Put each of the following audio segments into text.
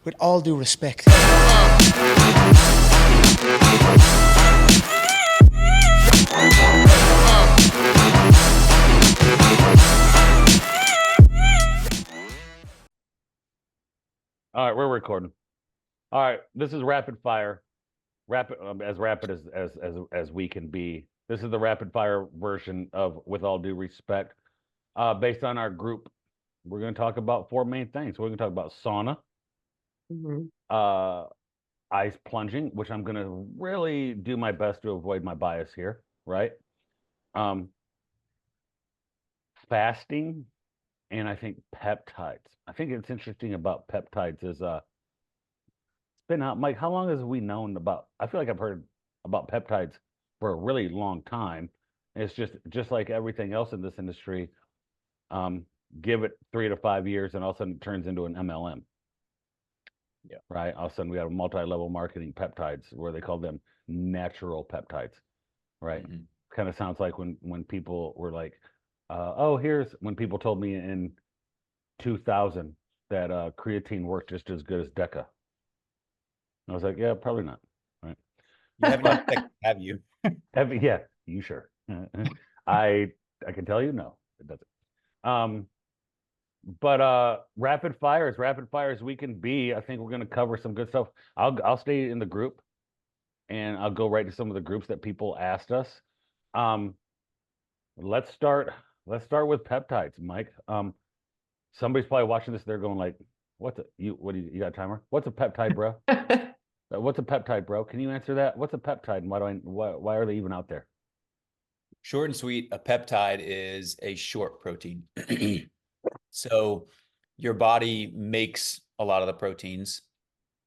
with all due respect. All right, we're recording. All right, this is rapid fire, rapid as we can be. This is the rapid fire version of With All Due Respect. Based on our group, we're going to talk about four main things. We're going to talk about sauna, uh, ice plunging, which I'm going to really do my best to avoid my bias here, right? Um, Fasting, and I think peptides. I think it's interesting about peptides is been out, Mike. How long has we known about? I feel like I've heard about peptides for a really long time. It's just like everything else in this industry. Um, give it 3 to 5 years, and all of a sudden it turns into an MLM. Yeah. Right. All of a sudden we have multi-level marketing peptides where they call them natural peptides. Right. Mm-hmm. Kind of sounds like when people were like, "Oh, here's," when people told me in 2000 that creatine worked just as good as Deca. I was like, yeah, probably not. Right. You haven't have you? Yeah, you sure? I I can tell you no, it doesn't. But rapid fire as we can be. I think we're gonna cover some good stuff. I'll stay in the group and I'll go right to some of the groups that people asked us. Um, let's start with peptides, Mike. Somebody's probably watching this, they're going like, what do you got a timer? What's a peptide, bro? What's a peptide, bro? Can you answer that? What's a peptide and why are they even out there? Short and sweet, a peptide is a short protein. So your body makes a lot of the proteins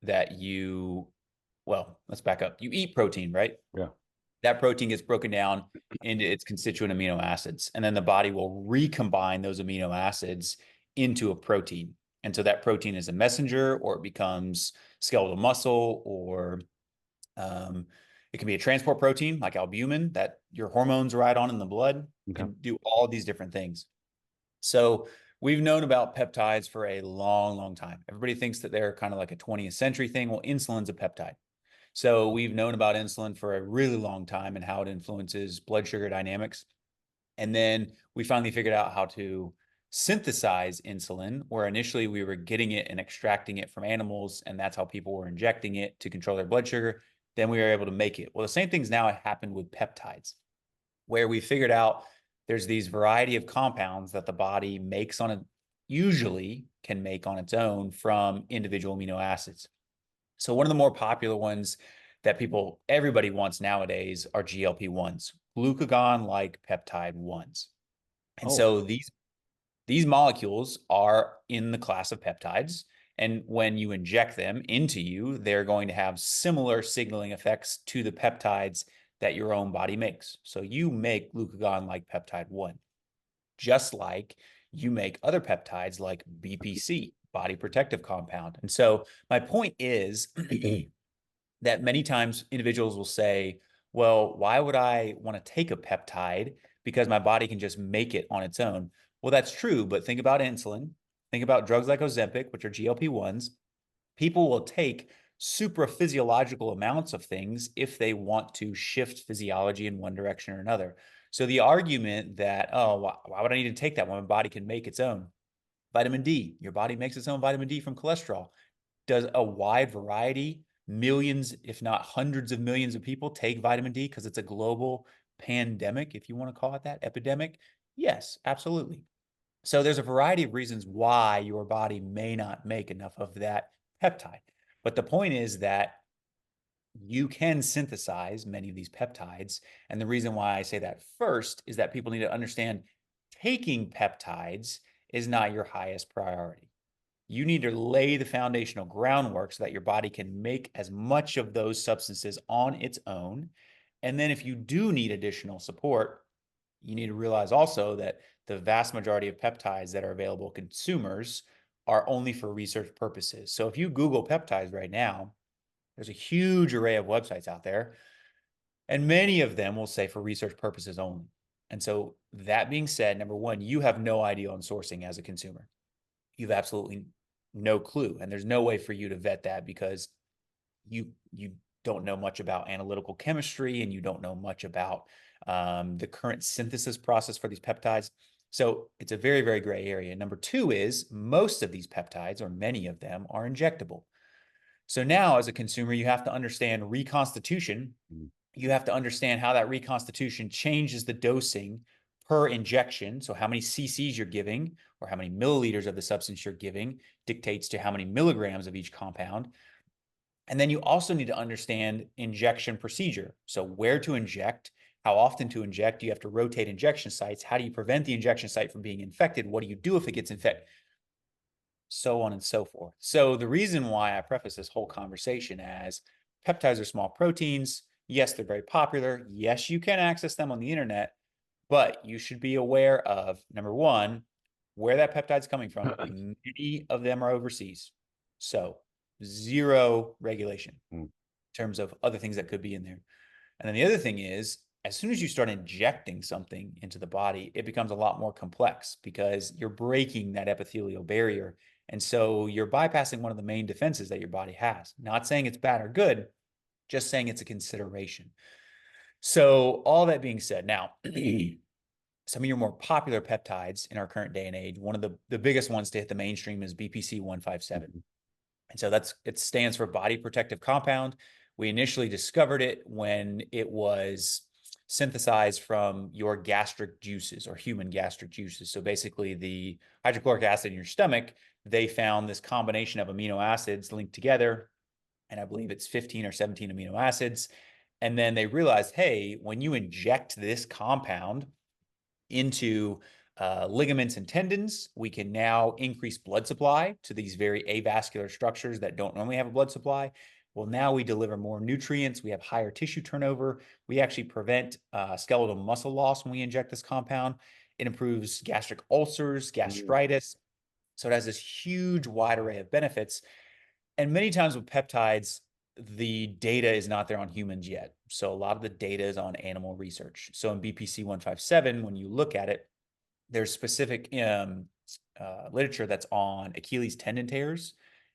that well, let's back up. You eat protein, right? Yeah. That protein gets broken down into its constituent amino acids, and then the body will recombine those amino acids into a protein. And so that protein is a messenger, or it becomes skeletal muscle, or it can be a transport protein like albumin that your hormones ride on in the blood. You can do all these different things. So we've known about peptides for a long, long time. Everybody thinks that they're kind of like a 20th century thing. Well, insulin's a peptide. So we've known about insulin for a really long time and how it influences blood sugar dynamics. And then we finally figured out how to synthesize insulin, where initially we were getting it and extracting it from animals, and that's how people were injecting it to control their blood sugar. Then we were able to make it. Well, the same thing's now happened with peptides, where we figured out there's these variety of compounds that the body makes usually can make on its own from individual amino acids. So one of the more popular ones that everybody wants nowadays are GLP-1s, glucagon-like peptide 1s. And so these molecules are in the class of peptides. And when you inject them into you, they're going to have similar signaling effects to the peptides that your own body makes. So you make glucagon-like peptide 1, just like you make other peptides like BPC, body protective compound. And so my point is that many times individuals will say, well, why would I want to take a peptide? Because my body can just make it on its own. Well, that's true, but think about insulin. Think about drugs like Ozempic, which are GLP-1s. People will take supraphysiological amounts of things if they want to shift physiology in one direction or another. So the argument that, oh, why would I need to take that when my body can make its own? Vitamin D, your body makes its own vitamin D from cholesterol. Does a wide variety, millions, if not hundreds of millions of people take vitamin D because it's a global pandemic, if you want to call it that, epidemic? Yes, absolutely. So there's a variety of reasons why your body may not make enough of that peptide. But the point is that you can synthesize many of these peptides. And the reason why I say that first is that people need to understand taking peptides is not your highest priority. You need to lay the foundational groundwork so that your body can make as much of those substances on its own. And then if you do need additional support, you need to realize also that the vast majority of peptides that are available to consumers are only for research purposes. So if you Google peptides right now, there's a huge array of websites out there, and many of them will say for research purposes only. And so that being said, number one, you have no idea on sourcing as a consumer. You've absolutely no clue. And there's no way for you to vet that because you don't know much about analytical chemistry and you don't know much about the current synthesis process for these peptides. So it's a very, very gray area. Number two is most of these peptides, or many of them, are injectable. So now as a consumer, you have to understand reconstitution. You have to understand how that reconstitution changes the dosing per injection. So how many cc's you're giving or how many milliliters of the substance you're giving dictates to how many milligrams of each compound. And then you also need to understand injection procedure. So where to inject, how often to inject, do you have to rotate injection sites? How do you prevent the injection site from being infected? What do you do if it gets infected? So on and so forth. So the reason why I preface this whole conversation as peptides are small proteins. Yes, they're very popular. Yes, you can access them on the internet, but you should be aware of, number one, where that peptide's coming from. Many of them are overseas. So zero regulation in terms of other things that could be in there. And then the other thing is, as soon as you start injecting something into the body, it becomes a lot more complex because you're breaking that epithelial barrier. And so you're bypassing one of the main defenses that your body has. Not saying it's bad or good, just saying it's a consideration. So all that being said, now, some of your more popular peptides in our current day and age, one of the biggest ones to hit the mainstream is BPC 157. And so it stands for body protective compound. We initially discovered it when it was synthesized from your gastric juices or human gastric juices. So basically the hydrochloric acid in your stomach, they found this combination of amino acids linked together. And I believe it's 15 or 17 amino acids. And then they realized, hey, when you inject this compound into ligaments and tendons, we can now increase blood supply to these very avascular structures that don't normally have a blood supply. Well, now we deliver more nutrients. We have higher tissue turnover. We actually prevent skeletal muscle loss when we inject this compound. It improves gastric ulcers, gastritis. So it has this huge wide array of benefits. And many times with peptides, the data is not there on humans yet. So a lot of the data is on animal research. So in BPC 157, when you look at it, there's specific literature that's on Achilles tendon tears,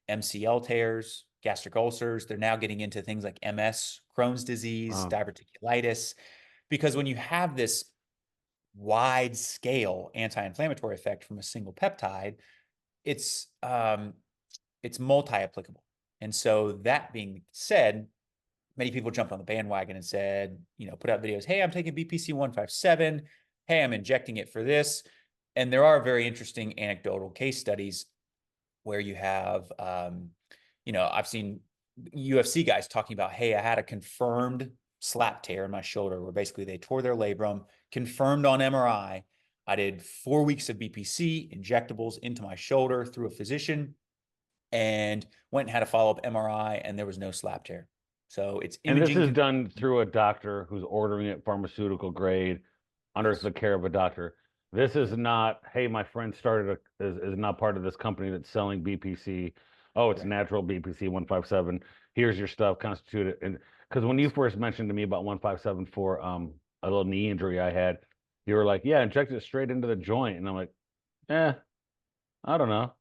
MCL tears, gastric ulcers. They're now getting into things like MS, Crohn's disease, diverticulitis, because when you have this wide scale anti-inflammatory effect from a single peptide, it's multi-applicable. And so that being said, many people jumped on the bandwagon and said, put out videos, hey, I'm taking BPC 157. Hey, I'm injecting it for this. And there are very interesting anecdotal case studies where you have, I've seen UFC guys talking about, hey, I had a confirmed slap tear in my shoulder where basically they tore their labrum, confirmed on MRI. I did 4 weeks of BPC injectables into my shoulder through a physician and went and had a follow-up MRI and there was no slap tear. So it's And this imaging. is done through a doctor who's ordering it pharmaceutical grade under the care of a doctor. This is not, hey, my friend is not part of this company that's selling BPC. Oh, it's natural BPC 157. Here's your stuff, constitute it. And because when you first mentioned to me about 157 for a little knee injury I had, you were like, yeah, inject it straight into the joint. And I'm like, I don't know.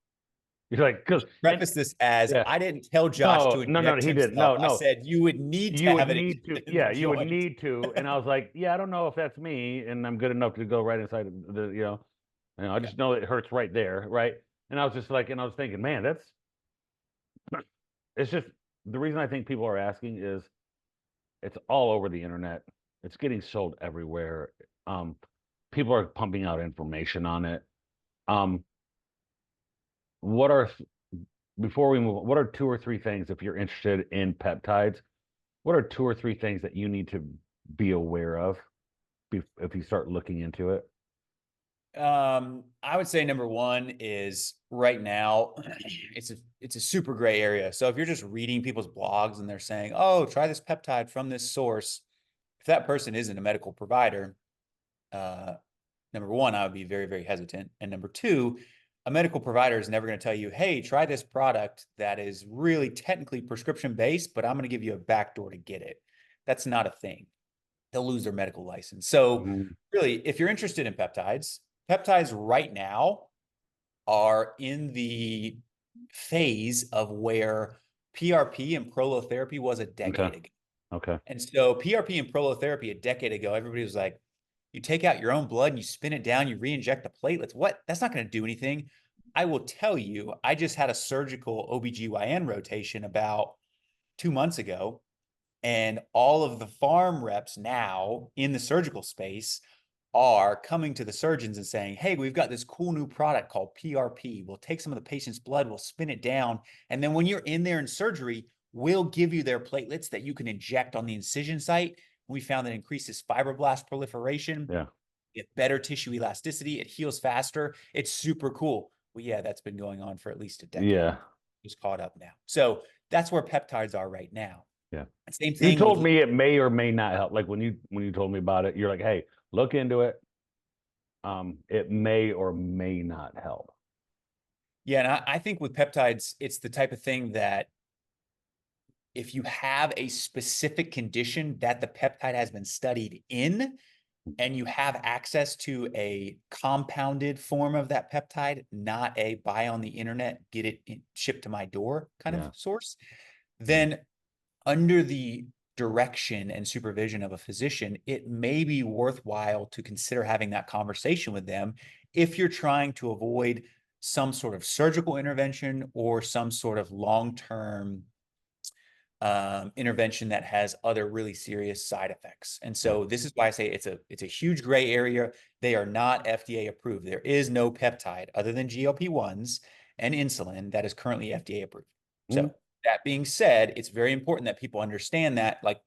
You're like, Preface this as yeah. I didn't tell Josh to No, inject he didn't. himself. I No. said you would need to You would have it need to, in the yeah, you would joint. need to. And I was like, yeah, I don't know if that's me, and I'm good enough to go right inside I just know it hurts right there, right? And I was just like, and I was thinking, man, it's just the reason I think people are asking is it's all over the internet. It's getting sold everywhere. Um, People are pumping out information on it. Um, what are before we move on, what are two or three things if you're interested in peptides? What are two or three things that you need to be aware of if you start looking into it? I would say number one is right now it's a super gray area. So if you're just reading people's blogs and they're saying, "Oh, try this peptide from this source," if that person isn't a medical provider, number one, I would be very, very hesitant. And number two, a medical provider is never going to tell you, hey, try this product that is really technically prescription based, but I'm going to give you a backdoor to get it. That's not a thing. They'll lose their medical license. So really, if you're interested in peptides, peptides right now are in the phase of where PRP and prolotherapy was a Okay. decade ago. Okay. And so PRP and prolotherapy a decade ago, everybody was like, you take out your own blood and you spin it down, you re-inject the platelets. What? That's not going to do anything. I will tell you, I just had a surgical OBGYN rotation about 2 months ago, and all of the farm reps now in the surgical space are coming to the surgeons and saying, hey, we've got this cool new product called PRP. We'll take some of the patient's blood, we'll spin it down. And then when you're in there in surgery, we'll give you their platelets that you can inject on the incision site. We found that increases fibroblast proliferation, Yeah. get better tissue elasticity, it heals faster. It's super cool. Well, yeah, that's been going on for at least a decade. Yeah. It's caught up now. So that's where peptides are right now. Yeah. And same You thing with, told me it may or may not help. Like when you told me about it, you're like, hey, look into it. It may or may not help. yeah, and I think with peptides, it's the type of thing that if you have a specific condition that the peptide has been studied in, and you have access to a compounded form of that peptide, not a buy on the internet, get it shipped to my door kind of Yeah. source, then under the direction and supervision of a physician, it may be worthwhile to consider having that conversation with them if you're trying to avoid some sort of surgical intervention or some sort of long-term intervention that has other really serious side effects. And Yeah. so this is why I say it's a huge gray area. They are not FDA approved. There is no peptide other than GLP-1s and insulin that is currently FDA approved. Mhm. So that being said, it's very important that people understand that. Like,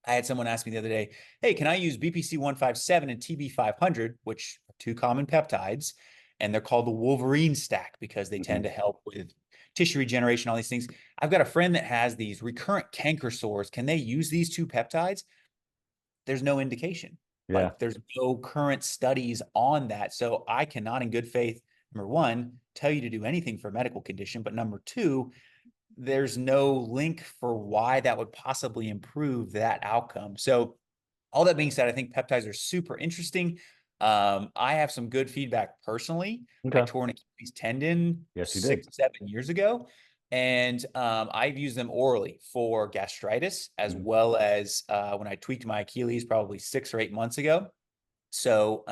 I had someone ask me the other day, hey, can I use BPC 157 and TB 500, which are two common peptides, and they're called the Wolverine stack because they tend Mhm. to help with tissue regeneration, all these things. I've got a friend that has these recurrent canker sores. Can they use these two peptides? There's no indication. Yeah. Like, there's no current studies on that. So I cannot, in good faith, number one, tell you to do anything for a medical condition. But number two, there's no link for why that would possibly improve that outcome. So all that being said, I think peptides are super interesting. I have some good feedback personally. I Okay. tore an Achilles tendon Yes, you did. 6, 7 years ago, and I've used them orally for gastritis as Mhm. well as when I tweaked my Achilles probably 6 or 8 months ago. So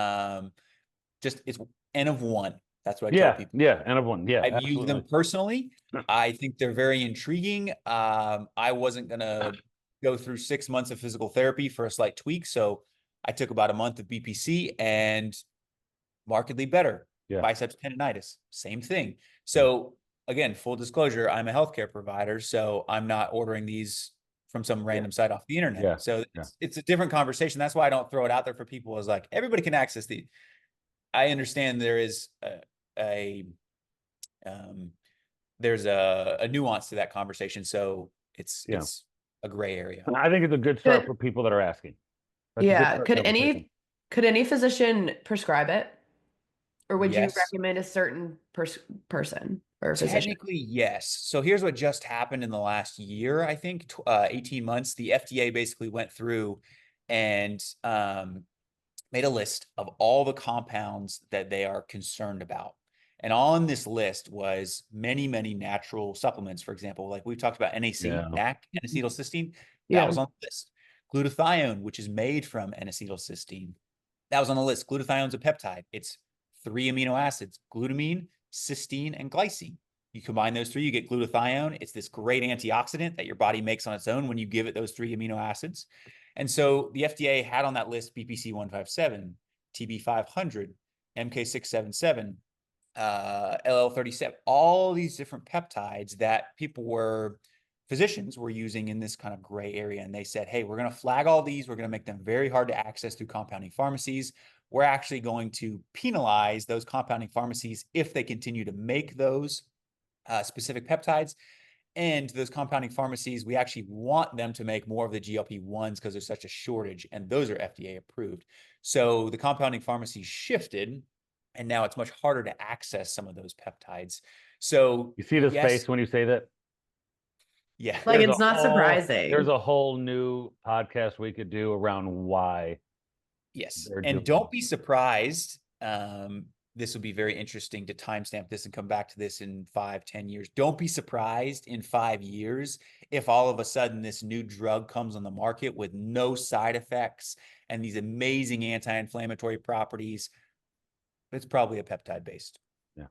just it's N of one. That's what I tell Yeah. people. Yeah. And everyone. Yeah. I've used them Absolutely. personally. I think they're very intriguing. I wasn't going to go through 6 months of physical therapy for a slight tweak. So I took about a month of BPC and markedly better. Yeah. Biceps tendonitis, same thing. Yeah. So again, full disclosure, I'm a healthcare provider, so I'm not ordering these from some Yeah. random site off the internet. Yeah. So Yeah. it's a different conversation. That's why I don't throw it out there for people as like everybody can access these. I understand there is a um, there's a nuance to that conversation. So Yeah. it's a gray area. I think it's a good start Could, for people that are asking. That's a good yeah, start conversation. could any physician prescribe it? Or would you Yes. recommend a certain person or physician? Technically, yes. So here's what just happened in the last year, I think, 18 months. The FDA basically went through and made a list of all the compounds that they are concerned about. And on this list was many, many natural supplements. For example, like we've talked about NAC, Yeah. NAC, N-acetylcysteine. That Yeah. was on the list. Glutathione, which is made from N-acetylcysteine. That was on the list. Glutathione's a peptide. It's 3 amino acids: glutamine, cysteine, and glycine. You combine those three, you get glutathione. It's this great antioxidant that your body makes on its own when you give it those 3 amino acids. And so the FDA had on that list BPC 157, TB 500, MK 677, LL 37, all these different peptides that physicians were using in this kind of gray area. And they said, hey, we're going to flag all these. We're going to make them very hard to access through compounding pharmacies. We're actually going to penalize those compounding pharmacies if they continue to make those specific peptides. And those compounding pharmacies, we actually want them to make more of the GLP-1s because there's such a shortage, and those are FDA approved. So the compounding pharmacies shifted, and now it's much harder to access some of those peptides. So You see this yes, face when you say that? yeah, Like it's not surprising. There's a whole new podcast we could do around why yes. they're And doing don't be surprised. this will be very interesting to timestamp this and come back to this in 5-10 years. Don't be surprised in 5 years if all of a sudden this new drug comes on the market with no side effects and these amazing anti-inflammatory properties. It's probably a peptide based. Yeah.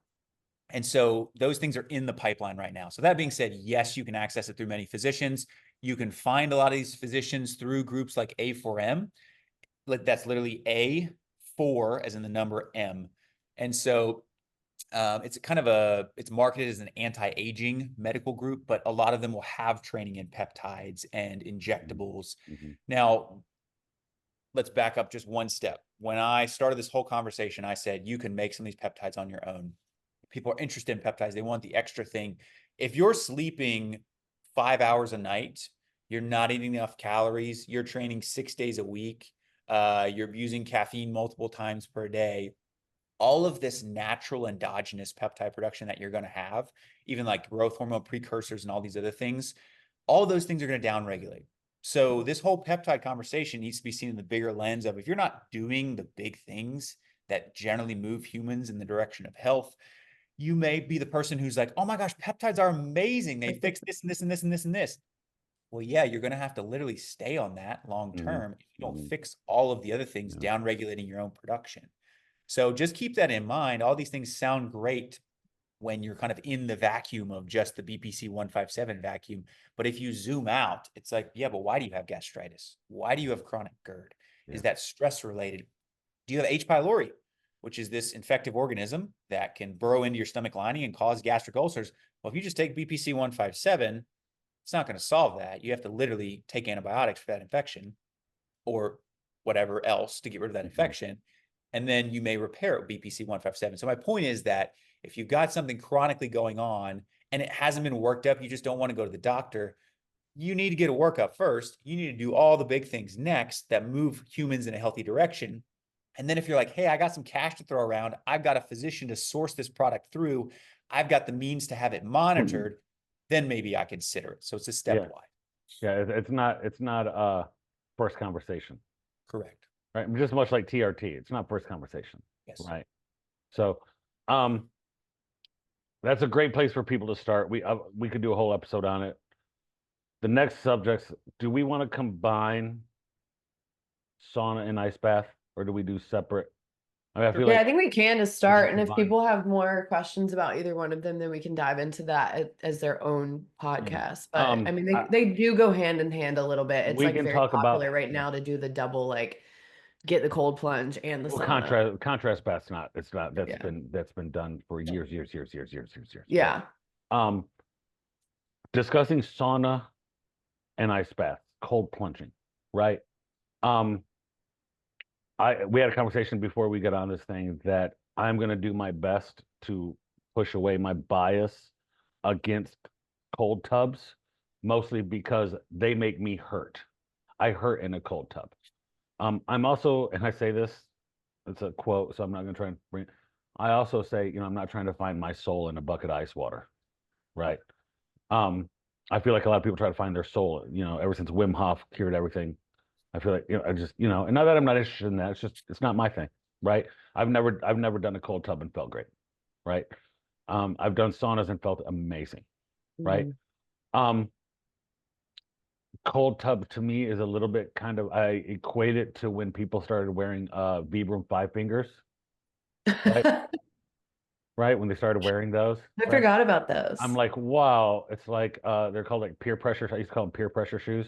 And so those things are in the pipeline right now. So that being said, yes, you can access it through many physicians. You can find a lot of these physicians through groups like A4M. That's literally A4 as in the number M. And so it's kind of it's marketed as an anti-aging medical group, but a lot of them will have training in peptides and injectables. Mm-hmm. Now, let's back up just one step. When I started this whole conversation, I said, you can make some of these peptides on your own. People are interested in peptides. They want the extra thing. If you're sleeping 5 hours a night, you're not eating enough calories, you're training 6 days a week, you're using caffeine multiple times per day, all of this natural endogenous peptide production that you're going to have, even like growth hormone precursors and all these other things, all those things are going to downregulate. So this whole peptide conversation needs to be seen in the bigger lens of, if you're not doing the big things that generally move humans in the direction of health, you may be the person who's like, oh my gosh, peptides are amazing. They fix this and this and this and this and this. Well, yeah, you're going to have to literally stay on that long term if you don't fix all of the other things, down regulating your own production. So just keep that in mind. All these things sound great when you're kind of in the vacuum of just the BPC 157 vacuum. But if you zoom out, it's like, yeah, but why do you have gastritis? Why do you have chronic GERD? Is that stress related? Do you have H. pylori, which is this infective organism that can burrow into your stomach lining and cause gastric ulcers? Well, if you just take BPC 157, it's not going to solve that. You have to literally take antibiotics for that infection or whatever else to get rid of that infection. And then you may repair it with BPC 157. So my point is that if you've got something chronically going on and it hasn't been worked up, you just don't want to go to the doctor, you need to get a workup first. You need to do all the big things next that move humans in a healthy direction. And then if you're like, hey, I got some cash to throw around, I've got a physician to source this product through, I've got the means to have it monitored, then maybe I consider it. So it's a stepwise. Yeah, it's not a first conversation. Correct. Right. Just much like TRT. It's not first conversation. Yes. Right. So that's a great place for people to start. We could do a whole episode on it. The next subjects, do we want to combine sauna and ice bath, or do we do separate? I mean, I feel Yeah, like I think we can to start. And if combine. people have more questions about either one of them, then we can dive into that as their own podcast. But I mean, they do go hand in hand a little bit. It's we like can very talk popular about right now to do the double, like get the cold plunge and the sauna. Contrast bath's not. It's not. That's been done for years. Yeah. Discussing sauna and ice baths, cold plunging, right? We had a conversation before we got on this thing that I'm going to do my best to push away my bias against cold tubs, mostly because they make me hurt. I hurt in a cold tub. I'm also, and I say this, it's a quote, so I'm not going to try and bring. I also say, I'm not trying to find my soul in a bucket of ice water, right? I feel like a lot of people try to find their soul. Ever since Wim Hof cured everything, I feel like I just and not that I'm not interested in that. It's not my thing, right? I've never done a cold tub and felt great, right? I've done saunas and felt amazing, right? Cold tub to me is a little bit kind of, I equate it to when people started wearing Vibram 5 fingers, right? Right, when they started wearing those. I forgot about those. I'm like, wow, it's like they're called like peer pressure. I used to call them peer pressure shoes.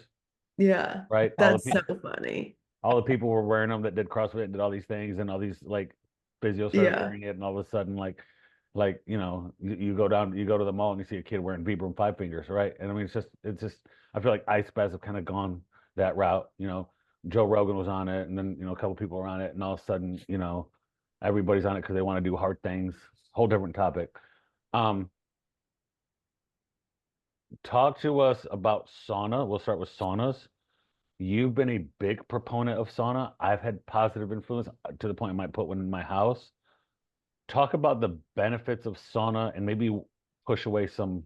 Yeah. Right. That's so funny. All the people were wearing them that did CrossFit and did all these things, and all these like physios started wearing it, and all of a sudden you go to the mall and you see a kid wearing Vibram 5 fingers, right? And I mean, it's just I feel like ice baths have kind of gone that route. Joe Rogan was on it, and then a couple people were on it, and all of a sudden everybody's on it because they want to do hard things. Whole different topic. Talk to us about sauna. We'll start with saunas. You've been a big proponent of sauna. I've had positive influence to the point I might put one in my house. Talk about the benefits of sauna and maybe push away some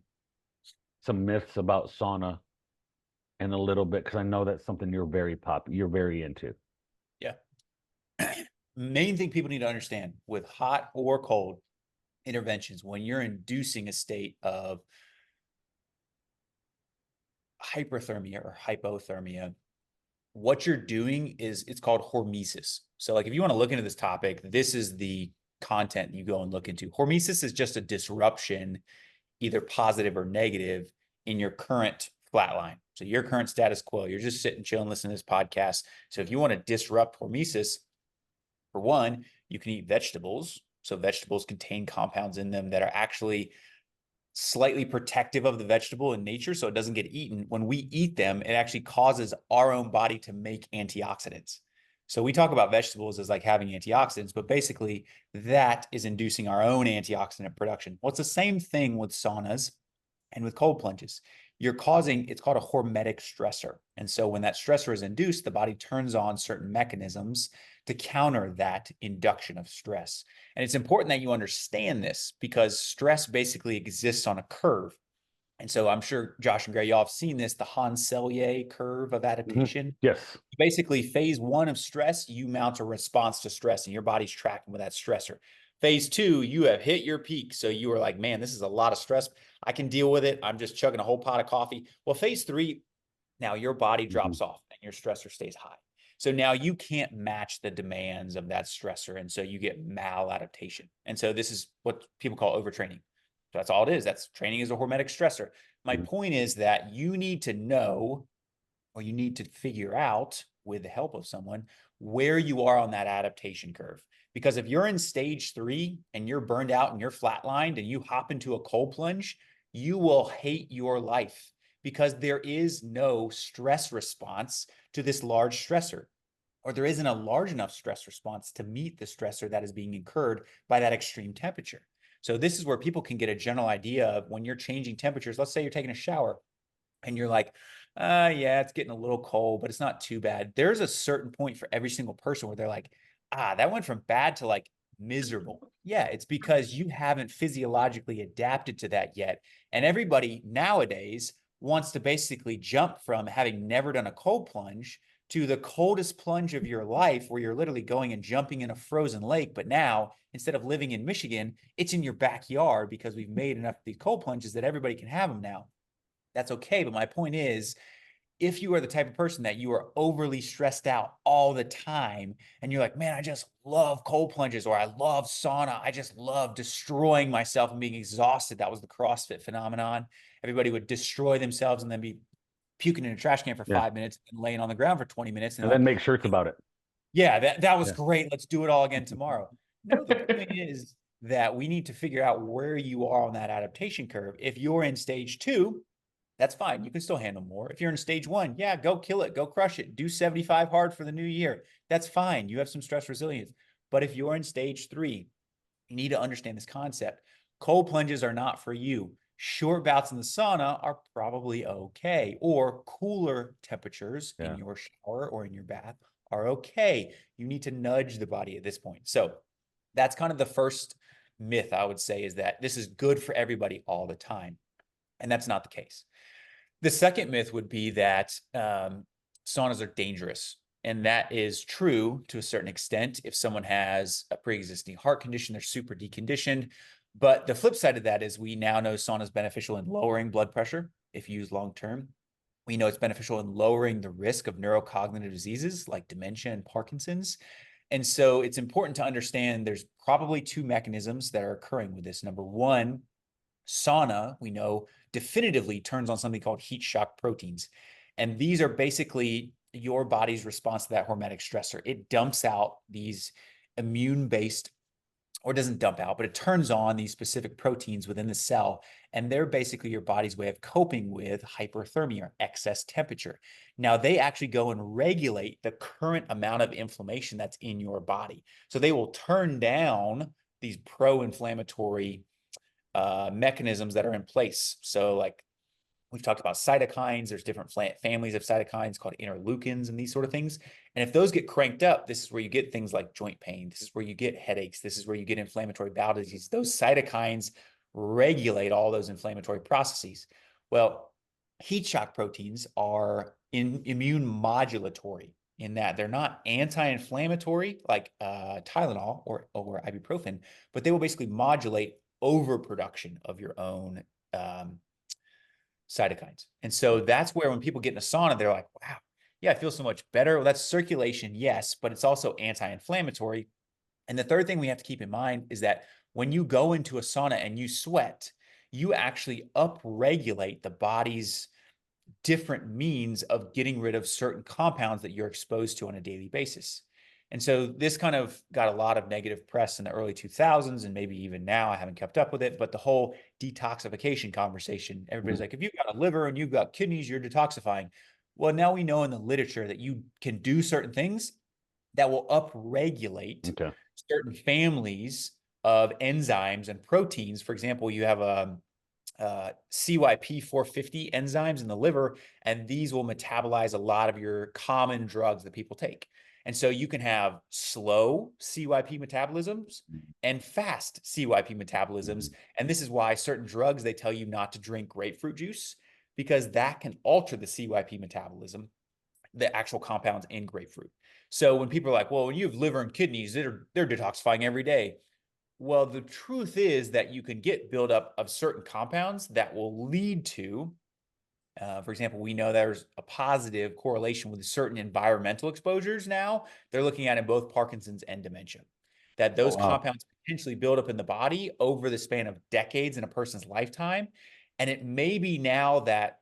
myths about sauna in a little bit, because I know that's something you're very into. Yeah. main thing people need to understand with hot or cold interventions, when you're inducing a state of hyperthermia or hypothermia, what you're doing is it's called hormesis. So like if you want to look into this topic, this is the content you go and look into. Hormesis is just a disruption, either positive or negative, in your current flat line. So your current status quo, you're just sitting, chilling, listening to this podcast. So if you want to disrupt hormesis, for one, you can eat vegetables. So vegetables contain compounds in them that are actually slightly protective of the vegetable in nature, so it doesn't get eaten. When we eat them, it actually causes our own body to make antioxidants. So we talk about vegetables as like having antioxidants, but basically that is inducing our own antioxidant production. Well, it's the same thing with saunas and with cold plunges. You're causing, it's called a hormetic stressor. And so when that stressor is induced, the body turns on certain mechanisms to counter that induction of stress. And it's important that you understand this because stress basically exists on a curve. And so I'm sure Josh and Gray, y'all have seen this, the Hans-Selye curve of adaptation. Yes. Basically, phase one of stress, you mount a response to stress and your body's tracking with that stressor. Phase two, you have hit your peak. So you are like, man, this is a lot of stress. I can deal with it. I'm just chugging a whole pot of coffee. Well, phase three, now your body drops off and your stressor stays high. So now you can't match the demands of that stressor. And so you get maladaptation. And so this is what people call overtraining. So that's all it is. That's training is a hormetic stressor. My point is that you need to know, or you need to figure out with the help of someone, where you are on that adaptation curve. Because if you're in stage 3 and you're burned out and you're flatlined and you hop into a cold plunge, you will hate your life because there is no stress response to this large stressor, or there isn't a large enough stress response to meet the stressor that is being incurred by that extreme temperature. So this is where people can get a general idea of when you're changing temperatures. Let's say you're taking a shower and you're like, yeah, it's getting a little cold, but it's not too bad. There's a certain point for every single person where they're like, that went from bad to like miserable. Yeah, it's because you haven't physiologically adapted to that yet. And everybody nowadays wants to basically jump from having never done a cold plunge to the coldest plunge of your life, where you're literally going and jumping in a frozen lake. But now, instead of living in Michigan, it's in your backyard because we've made enough of these cold plunges that everybody can have them now. That's okay. But my point is, if you are the type of person that you are overly stressed out all the time and you're like, man, I just love cold plunges, or I love sauna, I just love destroying myself and being exhausted. That was the CrossFit phenomenon. Everybody would destroy themselves and then be puking in a trash can for 5 minutes and laying on the ground for 20 minutes. And then make shirts about it. Yeah, that was great. Let's do it all again tomorrow. No, the point is that we need to figure out where you are on that adaptation curve. If you're in stage 2, that's fine. You can still handle more. If you're in stage 1, yeah, go kill it. Go crush it. Do 75 hard for the new year. That's fine. You have some stress resilience. But if you're in stage 3, you need to understand this concept. Cold plunges are not for you. Short bouts in the sauna are probably okay. Or cooler temperatures in your shower or in your bath are okay. You need to nudge the body at this point. So that's kind of the first myth, I would say, is that this is good for everybody all the time. And that's not the case. The second myth would be that saunas are dangerous. And that is true to a certain extent. If someone has a pre-existing heart condition, they're super deconditioned. But the flip side of that is we now know sauna is beneficial in lowering blood pressure if used long-term. We know it's beneficial in lowering the risk of neurocognitive diseases like dementia and Parkinson's. And so it's important to understand there's probably 2 mechanisms that are occurring with this. Number one, sauna, we know, definitively turns on something called heat shock proteins. And these are basically your body's response to that hormetic stressor. It dumps out these immune-based, or doesn't dump out, but it turns on these specific proteins within the cell. And they're basically your body's way of coping with hyperthermia, or excess temperature. Now, they actually go and regulate the current amount of inflammation that's in your body. So they will turn down these pro-inflammatory mechanisms that are in place. So like we've talked about cytokines, there's different families of cytokines called interleukins and these sort of things. And if those get cranked up, this is where you get things like joint pain. This is where you get headaches. This is where you get inflammatory bowel disease. Those cytokines regulate all those inflammatory processes. Well, heat shock proteins are immune modulatory in that they're not anti-inflammatory like Tylenol or ibuprofen, but they will basically modulate overproduction of your own cytokines. And so that's where when people get in a sauna, they're like, wow, yeah, I feel so much better. Well, that's circulation, yes, but it's also anti-inflammatory. And the third thing we have to keep in mind is that when you go into a sauna and you sweat, you actually upregulate the body's different means of getting rid of certain compounds that you're exposed to on a daily basis. And so this kind of got a lot of negative press in the early 2000s, and maybe even now. I haven't kept up with it, but the whole detoxification conversation, everybody's like, if you've got a liver and you've got kidneys, you're detoxifying. Well, now we know in the literature that you can do certain things that will upregulate certain families of enzymes and proteins. For example, you have a CYP 450 enzymes in the liver, and these will metabolize a lot of your common drugs that people take. And so you can have slow CYP metabolisms and fast CYP metabolisms. And this is why certain drugs, they tell you not to drink grapefruit juice, because that can alter the CYP metabolism, the actual compounds in grapefruit. So when people are like, well, when you have liver and kidneys, they're detoxifying every day. Well, the truth is that you can get buildup of certain compounds that will lead to, for example, we know there's a positive correlation with certain environmental exposures now. They're looking at in both Parkinson's and dementia, that those compounds potentially build up in the body over the span of decades in a person's lifetime. And it may be now that,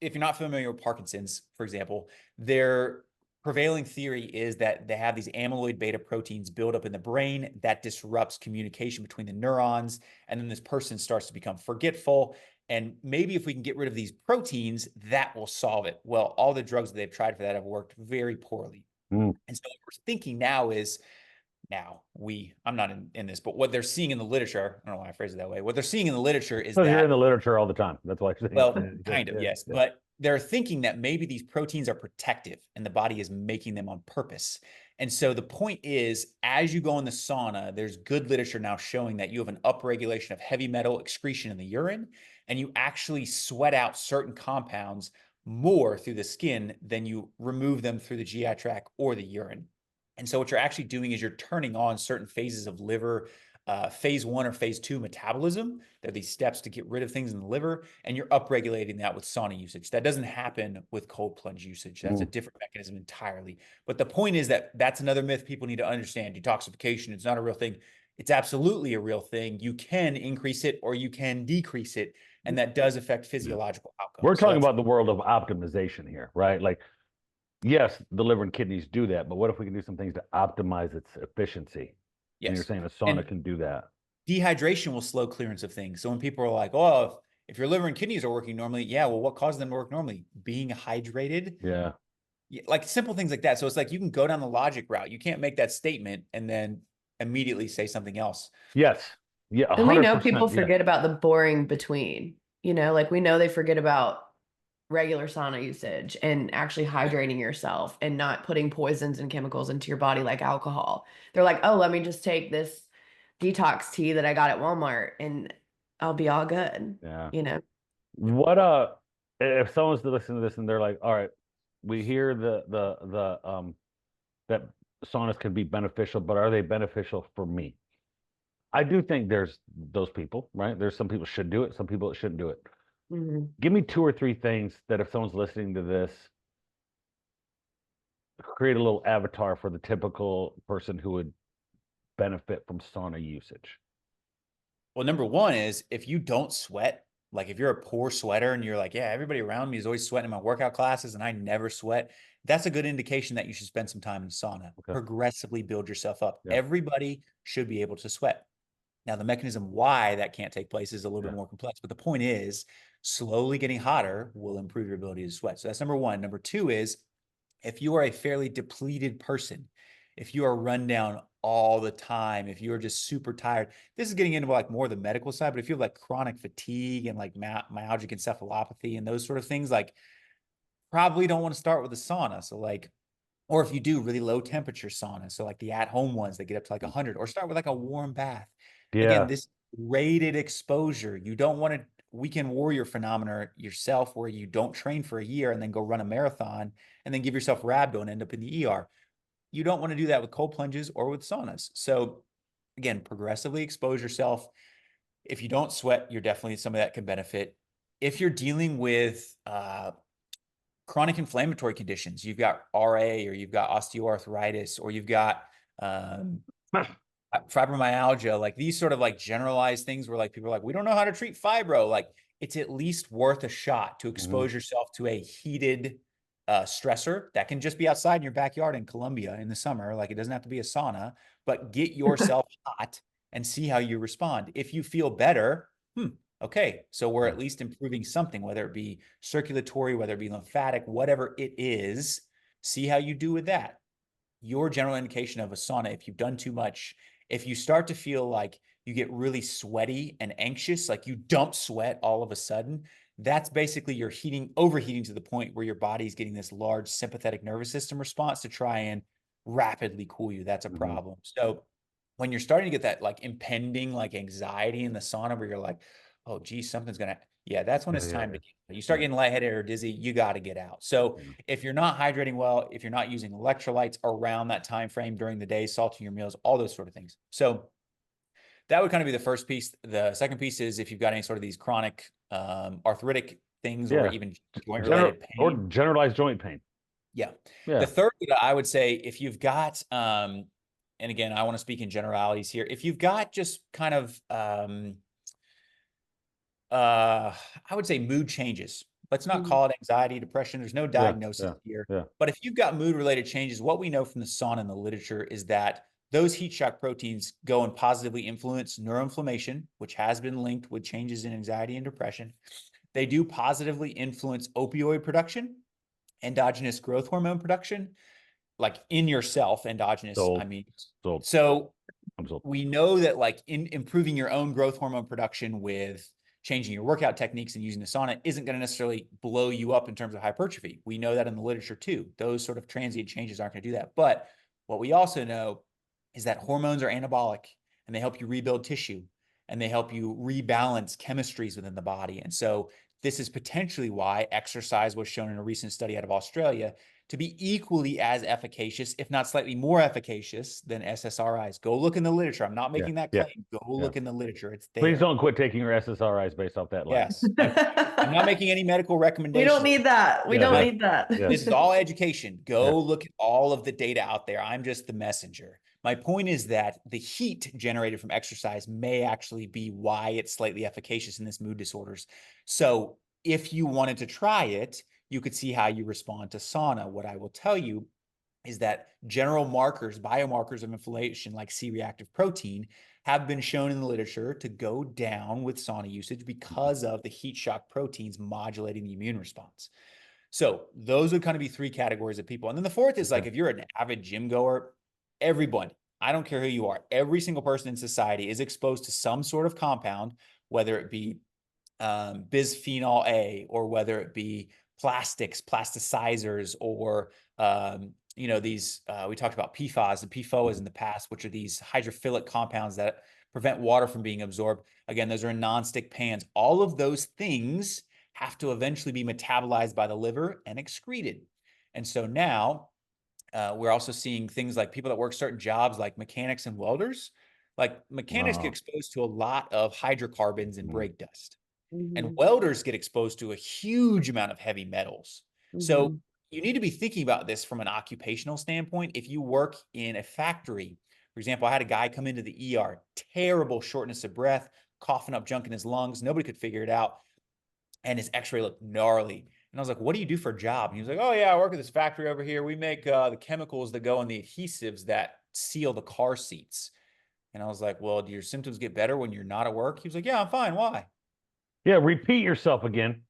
if you're not familiar with Parkinson's, for example, their prevailing theory is that they have these amyloid beta proteins build up in the brain that disrupts communication between the neurons. And then this person starts to become forgetful. And maybe if we can get rid of these proteins, that will solve it. Well, all the drugs that they've tried for that have worked very poorly. And so what we're thinking now is, I'm not in this, but what they're seeing in the literature, I don't know why I phrase it that way. What they're seeing in the literature is that you're in the literature all the time. That's why. Yes. But they're thinking that maybe these proteins are protective and the body is making them on purpose. And so the point is, as you go in the sauna, there's good literature now showing that you have an upregulation of heavy metal excretion in the urine, and you actually sweat out certain compounds more through the skin than you remove them through the GI tract or the urine. And so what you're actually doing is you're turning on certain phases of liver, phase 1 or phase 2 metabolism. There are these steps to get rid of things in the liver, and you're upregulating that with sauna usage. That doesn't happen with cold plunge usage. That's a different mechanism entirely. But the point is that that's another myth people need to understand. Detoxification, it's not a real thing. It's absolutely a real thing. You can increase it or you can decrease it, and that does affect physiological outcomes. We're talking about the world of optimization here, right? Like, yes, the liver and kidneys do that, but what if we can do some things to optimize its efficiency? Yes. And you're saying a sauna can do that. Dehydration will slow clearance of things. So when people are like, oh, if your liver and kidneys are working normally, yeah, well, what causes them to work normally? Being hydrated. Yeah. Like simple things like that. So it's like you can go down the logic route. You can't make that statement and then immediately say something else. Yes. Yeah. 100%, and we know people forget about the boring between, like we know they forget about regular sauna usage and actually hydrating yourself and not putting poisons and chemicals into your body like alcohol. They're like, oh, let me just take this detox tea that I got at Walmart and I'll be all good. Yeah. What if someone's listening to this and they're like, all right, we hear that saunas can be beneficial, but are they beneficial for me? I do think there's those people, right? There's some people should do it, some people shouldn't do it. Give me 2 or 3 things that if someone's listening to this, create a little avatar for the typical person who would benefit from sauna usage. Well, number one is if you don't sweat, like if you're a poor sweater and you're like, yeah, everybody around me is always sweating in my workout classes and I never sweat, that's a good indication that you should spend some time in sauna. Progressively build yourself up. Everybody should be able to sweat. Now, the mechanism why that can't take place is a little bit more complex, but the point is slowly getting hotter will improve your ability to sweat. So that's number one. Number two is if you are a fairly depleted person, if you are run down all the time, if you're just super tired, this is getting into like more the medical side, but if you have like chronic fatigue and like myalgic encephalopathy and those sort of things, like probably don't want to start with a sauna. So like, or if you do really low temperature sauna, so like the at-home ones that get up to like 100, or start with like a warm bath. Again, this rated exposure, you don't want to weekend warrior phenomena yourself where you don't train for a year and then go run a marathon and then give yourself rhabdo and end up in the ER. You don't want to do that with cold plunges or with saunas. So again, progressively expose yourself. If you don't sweat, you're definitely some of that can benefit. If you're dealing with chronic inflammatory conditions, you've got RA or you've got osteoarthritis or you've got fibromyalgia, like these sort of like generalized things where like people are like, we don't know how to treat fibro. Like it's at least worth a shot to expose yourself to a heated stressor that can just be outside in your backyard in Colombia in the summer. Like it doesn't have to be a sauna, but get yourself hot and see how you respond. If you feel better, okay, so we're at least improving something, whether it be circulatory, whether it be lymphatic, whatever it is, see how you do with that. Your general indication of a sauna, if you've done too much, if you start to feel like you get really sweaty and anxious, like you dump sweat all of a sudden, that's basically you're overheating to the point where your body's getting this large sympathetic nervous system response to try and rapidly cool you. That's a problem. So when you're starting to get that like impending like anxiety in the sauna where you're like, oh geez, something's gonna, that's when it's time to get, you start getting lightheaded or dizzy, you got to get out. So if you're not hydrating well, if you're not using electrolytes around that time frame during the day, salting your meals, all those sort of things. So that would kind of be the first piece. The second piece is if you've got any sort of these chronic arthritic things or even joint related pain or generalized joint pain. Yeah. The third, I would say, if you've got, and again, I want to speak in generalities here. If you've got just kind of, I would say mood changes. Let's not call it anxiety, depression. There's no diagnosis here. But if you've got mood related changes, what we know from the sauna and the literature is that those heat shock proteins go and positively influence neuroinflammation, which has been linked with changes in anxiety and depression. They do positively influence opioid production, endogenous growth hormone production, like in yourself, endogenous. Sold. I mean, Sold. so I'm sold. we know that like in improving your own growth hormone production with changing your workout techniques and using the sauna isn't going to necessarily blow you up in terms of hypertrophy. We know that in the literature too. Those sort of transient changes aren't going to do that. But what we also know is that hormones are anabolic and they help you rebuild tissue and they help you rebalance chemistries within the body. And so this is potentially why exercise was shown in a recent study out of Australia to be equally as efficacious, if not slightly more efficacious than SSRIs. Go look in the literature. I'm not making that claim. Go look in the literature. It's there. Please don't quit taking your SSRIs based off that line. Yes. I'm not making any medical recommendations. We don't need that. We don't need that. This is all education. Go look at all of the data out there. I'm just the messenger. My point is that the heat generated from exercise may actually be why it's slightly efficacious in this mood disorders. So if you wanted to try it, you could see how you respond to sauna. What I will tell you is that general markers, biomarkers of inflammation like C-reactive protein have been shown in the literature to go down with sauna usage because of the heat shock proteins modulating the immune response. So those would kind of be three categories of people. And then the fourth is like, if you're an avid gym goer, everyone, I don't care who you are, every single person in society is exposed to some sort of compound, whether it be bisphenol A or whether it be plastics, plasticizers, or you know, these we talked about PFAS and PFOAs in the past, which are these hydrophilic compounds that prevent water from being absorbed. Again, those are in nonstick pans. All of those things have to eventually be metabolized by the liver and excreted. And so now we're also seeing things like people that work certain jobs like mechanics and welders. Like mechanics get exposed to a lot of hydrocarbons and brake dust. And welders get exposed to a huge amount of heavy metals. So you need to be thinking about this from an occupational standpoint. If you work in a factory, for example, I had a guy come into the ER, terrible shortness of breath, coughing up junk in his lungs. Nobody could figure it out. And his x-ray looked gnarly. And I was like, what do you do for a job? And he was like, oh yeah, I work at this factory over here. We make the chemicals that go in the adhesives that seal the car seats. And I was like, well, do your symptoms get better when you're not at work? He was like, yeah, I'm fine. Why? Yeah, repeat yourself again.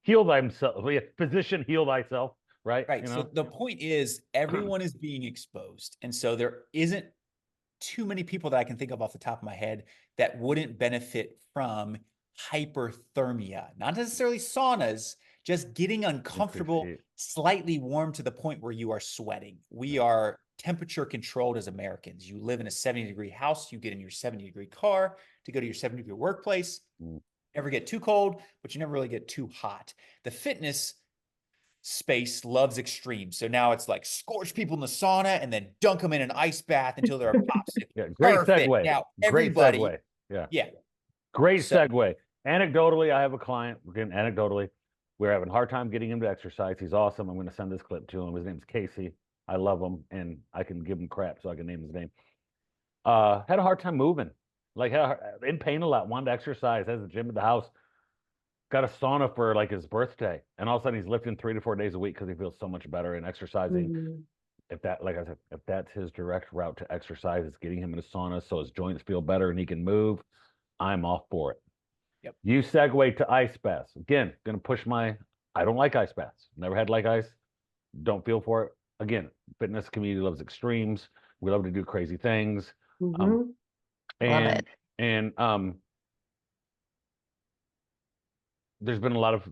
Heal thyself. Physician, heal thyself. Right. Right. So the point is everyone is being exposed. And so there isn't too many people that I can think of off the top of my head that wouldn't benefit from hyperthermia, not necessarily saunas, just getting uncomfortable, slightly warm to the point where you are sweating. We are temperature controlled as Americans. You live in a 70-degree house, you get in your 70-degree car to go to your 70-degree workplace. Never get too cold, but you never really get too hot. The fitness space loves extremes. So now it's like scorch people in the sauna and then dunk them in an ice bath until they're a popsicle. Yeah, great Perfect. segue. Now Great everybody, segue. Yeah, yeah. great So segue. Anecdotally, I have a client. Again, anecdotally, we're having a hard time getting him to exercise. He's awesome. I'm going to send this clip to him. His name's Casey. I love him, and I can give him crap, so I can name his name. Had a hard time moving, like in pain a lot. Wanted to exercise. Has a gym at the house. Got a sauna for like his birthday, and all of a sudden he's lifting 3 to 4 days a week because he feels so much better and exercising. Mhm. If that, like I said, if that's his direct route to exercise, it's getting him in a sauna so his joints feel better and he can move, I'm all for it. Yep. You segue to ice baths. Again, gonna push my, I don't like ice baths. Never had like ice. Don't feel for it. Again, fitness community loves extremes. We love to do crazy things. Mhm. Love And it. and there's been a lot of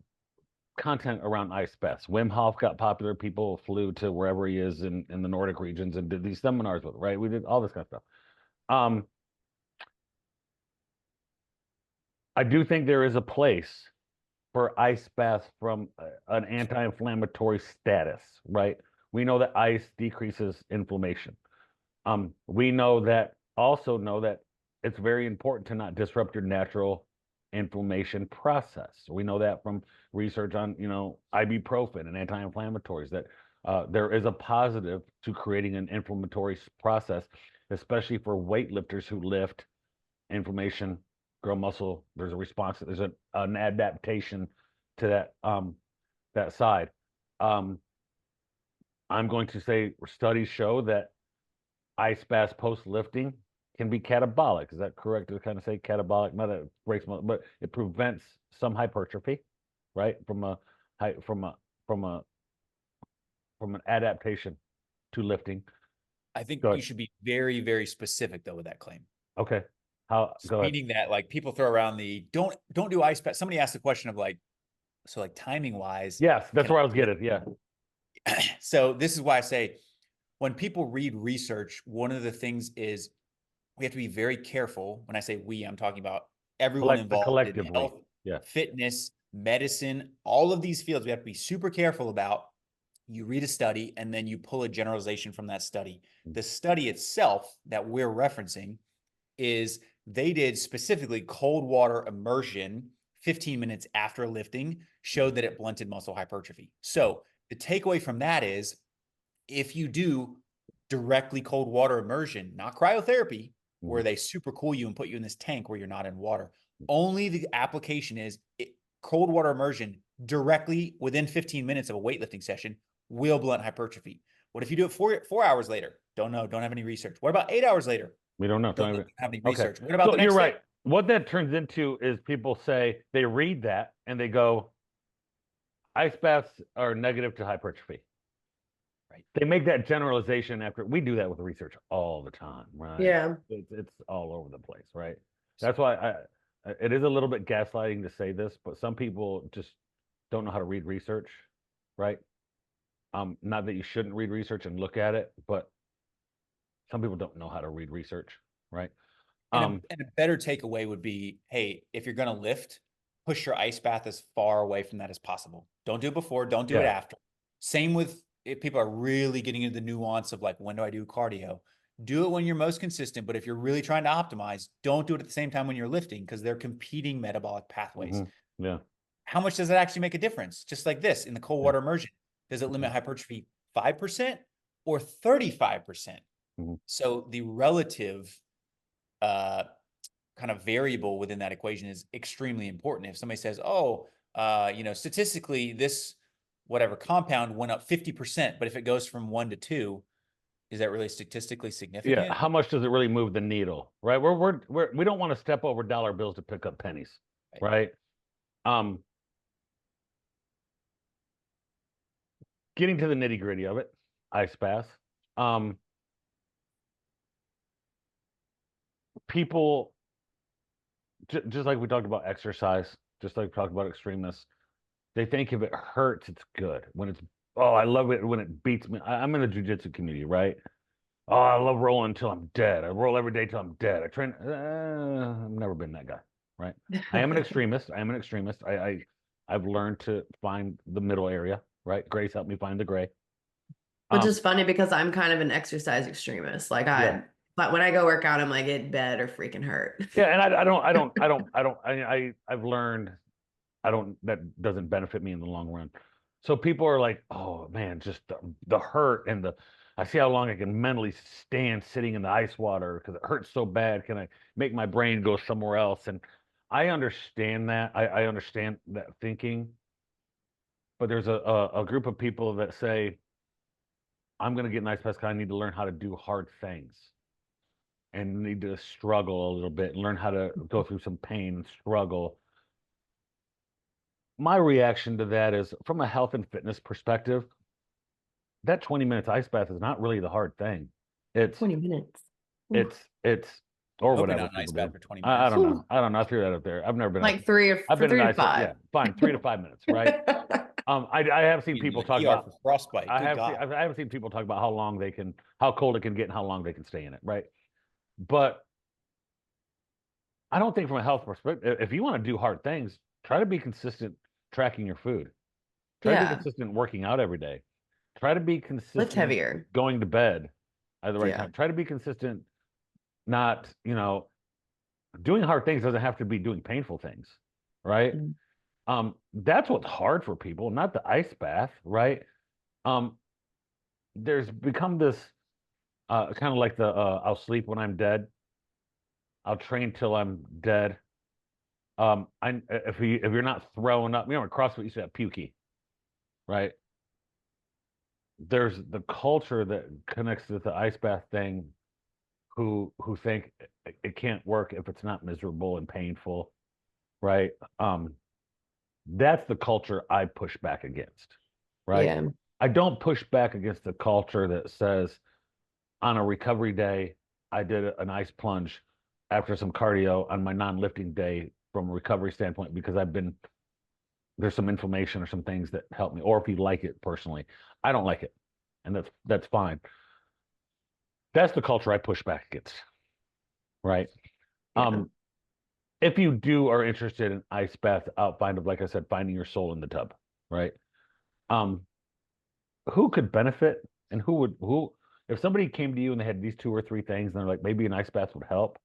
content around ice baths. Wim Hof got popular. People flew to wherever he is in the Nordic regions and did these seminars with, right? We did all this kind of stuff. I do think there is a place for ice baths from an anti-inflammatory status, right? We know that ice decreases inflammation. We know that it's very important to not disrupt your natural inflammation process. We know that from research on, ibuprofen and anti-inflammatories that there is a positive to creating an inflammatory process, especially for weightlifters who lift inflammation, grow muscle. There's a response. There's an adaptation to that side. I'm going to say studies show that ice baths post lifting can be catabolic. Is that correct to kind of say catabolic? Not that it breaks, but it prevents some hypertrophy, right? From from an adaptation to lifting. I think Go you ahead. should be very, very specific though with that claim. Okay. Go ahead. Meaning that like people throw around the don't do ice bath. Somebody asked the question of like, so like timing wise. Yes, that's where I was getting. Yeah. So this is why I say when people read research, one of the things is we have to be very careful. When I say we, I'm talking about everyone involved in Collectively. health, Yeah. fitness, medicine, all of these fields. We have to be super careful about. You read a study and then you pull a generalization from that study. The study itself that we're referencing is they did specifically cold water immersion 15 minutes after lifting, showed that it blunted muscle hypertrophy. So the takeaway from that is if you do directly cold water immersion, not cryotherapy, where they super cool you and put you in this tank where you're not in water, only the application is cold water immersion directly within 15 minutes of a weightlifting session will blunt hypertrophy. What if you do it 4 hours later? Don't know. Don't have any research. What about 8 hours later? We don't know. Don't have any Okay. research. What about So the next you're day? right. What that turns into is people say they read that and they go, ice baths are negative to hypertrophy. Right. They make that generalization after we do that with research all the time, right? Yeah. It's all over the place, right? That's why it is a little bit gaslighting to say this, but some people just don't know how to read research, right? Not that you shouldn't read research and look at it, but some people don't know how to read research, right? And a better takeaway would be, hey, if you're going to lift, push your ice bath as far away from that as possible. Don't do it before, don't do it after. Same with if people are really getting into the nuance of like, when do I do cardio? Do it when you're most consistent. But if you're really trying to optimize, don't do it at the same time when you're lifting because they're competing metabolic pathways. Yeah. How much does it actually make a difference? Just like this in the cold water immersion, does it limit hypertrophy 5% or 35%? So the relative kind of variable within that equation is extremely important. If somebody says, oh, statistically this whatever compound went up 50%, but if it goes from 1 to 2, is that really statistically significant? Yeah. How much does it really move the needle, right? We don't want to step over dollar bills to pick up pennies, right? Getting to the nitty gritty of it, ice baths. People, just like we talked about exercise, just like we talked about extremists, they think if it hurts, it's good. I love it when it beats me. I'm in the jiu-jitsu community, right? Oh, I love rolling until I'm dead. I roll every day till I'm dead. I train. I've never been that guy. right? I am an extremist. I am an extremist. I've learned to find the middle area, right? Grace helped me find the gray. Which is funny because I'm kind of an exercise extremist. Like but when I go work out, I'm like, it better freaking hurt. Yeah, and I've learned that doesn't benefit me in the long run. So people are like, oh man, just the hurt and I see how long I can mentally stand sitting in the ice water because it hurts so bad. Can I make my brain go somewhere else? And I understand that. I understand that thinking, but there's a group of people that say, I'm going to get an ice bath because I need to learn how to do hard things and need to struggle a little bit and learn how to go through some pain and struggle. My reaction to that is from a health and fitness perspective, that 20 minutes ice bath is not really the hard thing. It's 20 minutes. it's or Hope you're whatever not an ice people bath do. for 20 I minutes. don't know. I don't know. I threw that up there. I've never been Like 3 or I've for been in 3 to ice. 5. Yeah, fine. 3 to 5 minutes, right? I have seen people talk ER about for frostbite. Good God. I have seen people talk about how cold it can get and how long they can stay in it, right? But I don't think from a health perspective, if you want to do hard things, try to be consistent tracking your food. Try to be Yeah. consistent working out every day. Try to be Lift consistent heavier. going to bed at the right Yeah. time. Try to be consistent, not, doing hard things doesn't have to be doing painful things, right? That's what's hard for people, not the ice bath, right? There's become this kind of like the I'll sleep when I'm dead. I'll train till I'm dead. If you're not throwing up, at CrossFit you used to have pukey, right? There's the culture that connects to the ice bath thing who think it can't work if it's not miserable and painful, right? That's the culture I push back against, right? Yeah. I don't push back against the culture that says on a recovery day, I did an ice plunge after some cardio on my non-lifting day from a recovery standpoint because there's some inflammation or some things that help me, or if you like it personally. I don't like it, and that's fine. That's the culture I push back against, right? Yeah. If you are interested in ice bath like I said, finding your soul in the tub, right? Who could benefit and who if somebody came to you and they had these 2 or 3 things and they're like, maybe an ice bath would help,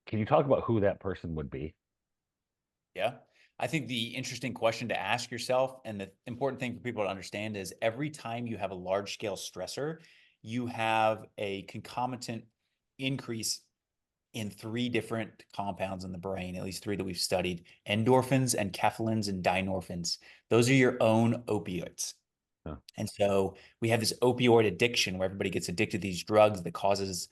can you talk about who that person would be? Yeah. I think the interesting question to ask yourself and the important thing for people to understand is every time you have a large scale stressor, you have a concomitant increase in 3 different compounds in the brain, at least 3 that we've studied: endorphins, enkephalins, and dynorphins. Those are your own opioids. Huh. And so we have this opioid addiction where everybody gets addicted to these drugs that causes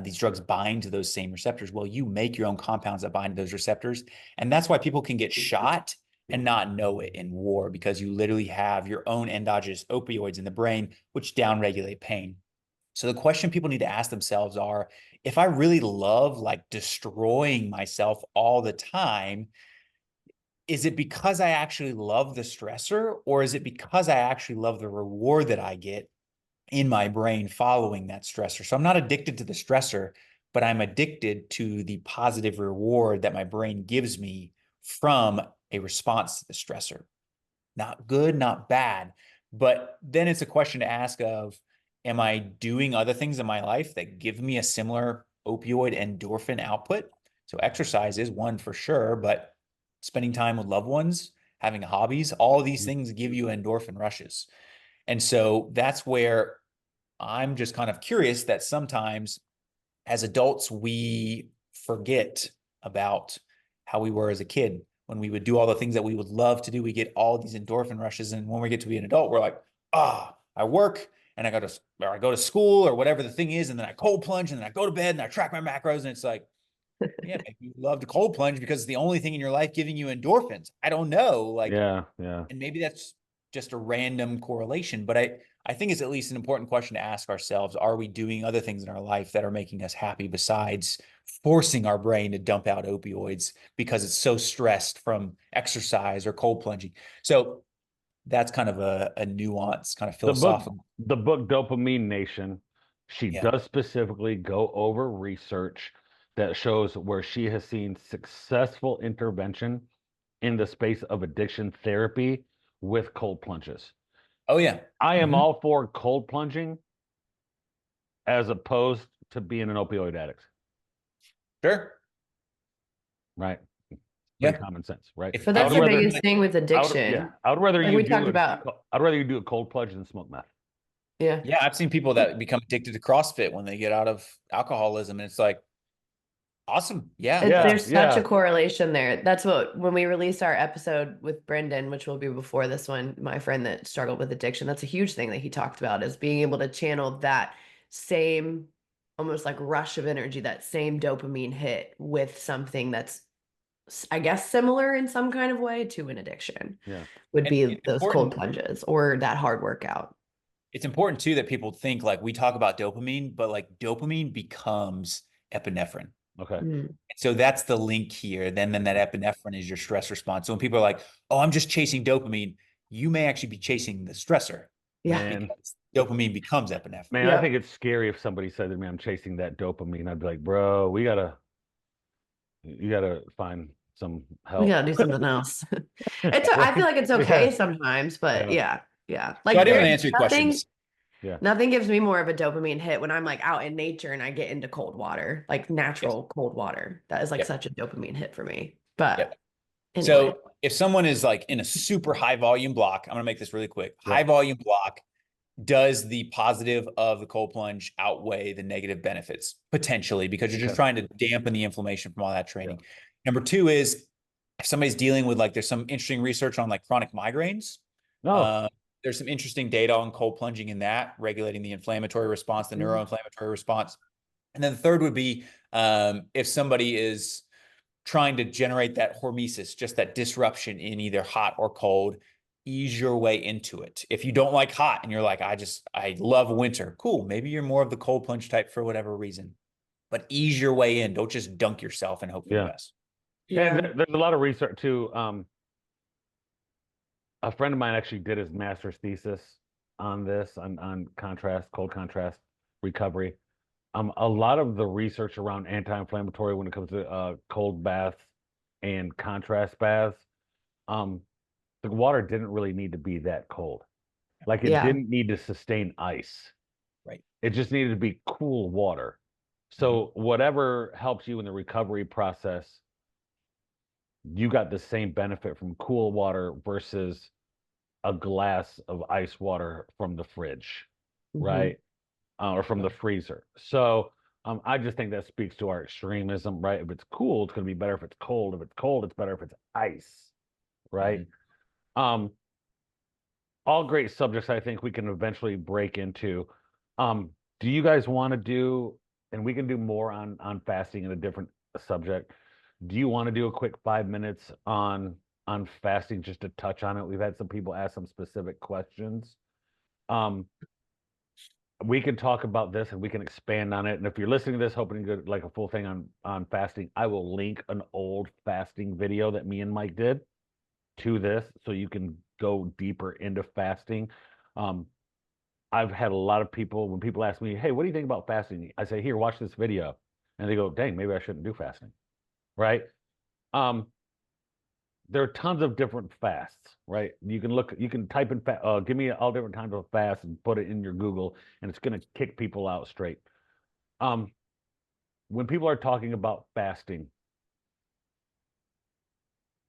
these drugs bind to those same receptors. Well, you make your own compounds that bind to those receptors. And that's why people can get shot and not know it in war, because you literally have your own endogenous opioids in the brain, which downregulate pain. So the question people need to ask themselves are, if I really love like destroying myself all the time, is it because I actually love the stressor, or is it because I actually love the reward that I get in my brain following that stressor? So I'm not addicted to the stressor, but I'm addicted to the positive reward that my brain gives me from a response to the stressor. Not good, not bad. But then it's a question to ask of, am I doing other things in my life that give me a similar opioid endorphin output? So exercise is one for sure, but spending time with loved ones, having hobbies, all these things give you endorphin rushes. And so that's where I'm just kind of curious that sometimes as adults, we forget about how we were as a kid. When we would do all the things that we would love to do, we get all these endorphin rushes. And when we get to be an adult, we're like, I work and I go to school or whatever the thing is. And then I cold plunge and then I go to bed and I track my macros. And it's like, yeah, maybe you love to cold plunge because it's the only thing in your life giving you endorphins. I don't know. Like, yeah. And maybe that's just a random correlation, but I think it's at least an important question to ask ourselves. Are we doing other things in our life that are making us happy besides forcing our brain to dump out opioids because it's so stressed from exercise or cold plunging? So that's kind of a nuance, kind of philosophical. The book Dopamine Nation, she does specifically go over research that shows where she has seen successful intervention in the space of addiction therapy with cold plunges. Oh yeah. I am Mhm. all for cold plunging as opposed to being an opioid addict, Sure. right? Pretty Yeah. common sense, right? If But I that's would the you rather, biggest thing with yeah, addiction. I would rather Like you we talked about. I'd rather you do a cold plunge than smoke meth. Yeah. Yeah, I've seen people that become addicted to CrossFit when they get out of alcoholism, and it's like, awesome. Yeah, Yeah, There's such a yeah, correlation there. That's what, when we release our episode with Brendan, which will be before this one, my friend that struggled with addiction, that's a huge thing that he talked about, is being able to channel that same almost like rush of energy, that same dopamine hit with something that's, I guess, similar in some kind of way to an addiction, yeah, would and be it's those cold important. plunges or that hard workout. It's important too that people think like we talk about dopamine, but like dopamine becomes epinephrine. okay, Mm, So that's the link here. Then that epinephrine is your stress response. So when people are like, "Oh, I'm just chasing dopamine," you may actually be chasing the stressor yeah. man. because dopamine becomes epinephrine. Man, I think Yep. it's scary if somebody said to me, "I'm chasing that dopamine." I'd be like, "Bro, you gotta find some We help." gotta do something else. I feel Right? like it's Yeah, okay sometimes, but yeah, yeah, yeah. So I Like didn't there's want to answer your nothing, questions. yeah, nothing gives me more of a dopamine hit when I'm like out in nature and I get into cold water, like Yes. natural cold water. That is like Yep. such a dopamine hit for me. But Yep. anyway, So if someone is like in a super high volume block, I'm gonna make this really quick. High yep, volume block, does the positive of the cold plunge outweigh the negative benefits? Potentially, because you're just okay, trying to dampen the inflammation from all that yeah. training. Number two is if somebody's dealing with like, there's some interesting research on like chronic migraines. No, Uh, there's some interesting data on cold plunging in that, regulating the inflammatory response, the mhm, neuroinflammatory response. And then the third would be if somebody is trying to generate that hormesis, just that disruption in either hot or cold, ease your way into it. If you don't like hot and you're like, I love winter, cool. Maybe you're more of the cold plunge type for whatever reason, but ease your way in. Don't just dunk yourself and hope for the yeah. best. And yeah, there's a lot of research too. A friend of mine actually did his master's thesis on this, on contrast, cold contrast recovery. A lot of the research around anti-inflammatory when it comes to cold baths and contrast baths, um, the water didn't really need to be that cold. Like it yeah, didn't need to sustain ice. Right. It just needed to be cool water. Mhm. So whatever helps you in the recovery process, you got the same benefit from cool water versus a glass of ice water from the fridge, mhm, right? Or from the freezer. So I just think that speaks to our extremism, right? If it's cool, it's going to be better if it's cold. If it's cold, it's better if it's ice, right? Mhm. Um, all great subjects I think we can eventually break into. Um, do you guys want to do, and we can do more on fasting in a different subject. Do you want to do a quick 5 minutes on fasting just to touch on it? We've had some people ask some specific questions. Um, we can talk about this and we can expand on it. And if you're listening to this, hoping to get like a full thing on fasting, I will link an old fasting video that me and Mike did to this, so you can go deeper into fasting. Um, I've had a lot of people when people ask me, "Hey, what do you think about fasting?" I say, "Here, watch this video," and they go, "Dang, maybe I shouldn't do fasting." Right? Um, there are tons of different fasts, right? You can type in, give me all different kinds of fasts and put it in your Google, and it's going to kick people out straight. Um, when people are talking about fasting,